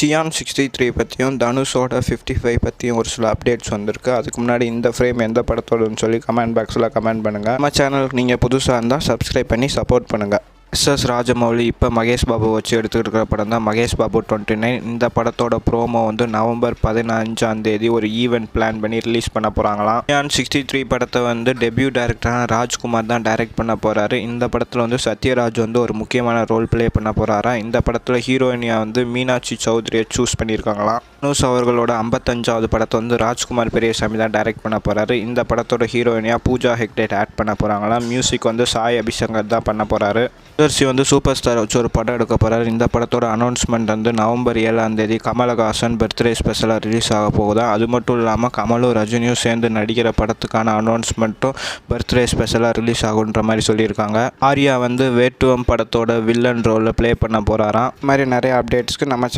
Cyan 63 பற்றியும் தனுஷோட 55 பற்றியும் ஒரு சில அப்டேட்ஸ் வந்திருக்கு. அதுக்கு முன்னாடி இந்த ஃப்ரேம் எந்த படத்தோடன்னு சொல்லி கமெண்ட் பாக்ஸில் கமெண்ட் பண்ணுங்கள். நம்ம சேனலுக்கு நீங்கள் புதுசாக இருந்தால் சப்ஸ்கிரைப் பண்ணி சப்போர்ட் பண்ணுங்கள். எஸ் ராஜமௌலி இப்போ மகேஷ் பாபு வச்சு எடுத்துக்கிட்டு இருக்கிற படம் தான் மகேஷ் பாபு 29. இந்த படத்தோட ப்ரோமோ வந்து நவம்பர் 15 ஒரு ஈவெண்ட் பிளான் பண்ணி ரிலீஸ் பண்ண போகிறாங்களாம். சியான் 63 படத்தை வந்து டெபியூ டைரக்டரான ராஜ்குமார் தான் டைரக்ட் பண்ண போகிறாரு. இந்த படத்தில் வந்து சத்யராஜ் வந்து ஒரு முக்கியமான ரோல் ப்ளே பண்ண போகிறாரா. இந்த படத்தில் ஹீரோயினியாக வந்து மீனாட்சி சௌத்ரியை சூஸ் பண்ணியிருக்காங்களாம். தனுஷ் அவர்களோட 55வது படத்தை வந்து ராஜ்குமார் பெரியசாமி தான் டைரக்ட் பண்ண போகிறாரு. இந்த படத்தோட ஹீரோயினியாக பூஜா ஹெக்டே ஆட் பண்ண போகிறாங்களாம். மியூசிக் வந்து சாய் அபிஷங்கர் தான் பண்ண போகிறாரு. தர்சி வந்து சூப்பர் ஸ்டார் வச்சு ஒரு படம் எடுக்க போகிறார். இந்த படத்தோட அனௌன்ஸ்மெண்ட் வந்து நவம்பர் 7 கமலஹாசன் பர்த்டே ஸ்பெஷலாக ரிலீஸ் ஆக போகுதா. அது மட்டும் இல்லாமல் கமலும் ரஜினியும் சேர்ந்து நடிக்கிற படத்துக்கான அனௌன்ஸ்மெண்ட்டும் பர்த்டே ஸ்பெஷலாக ரிலீஸ் ஆகுன்ற மாதிரி சொல்லியிருக்காங்க. ஆர்யா வந்து வேட்டுவம் படத்தோட வில்லன் ரோலில் ப்ளே பண்ண போகிறாராம். இது மாதிரி நிறைய அப்டேட்ஸ்க்கு நம்ம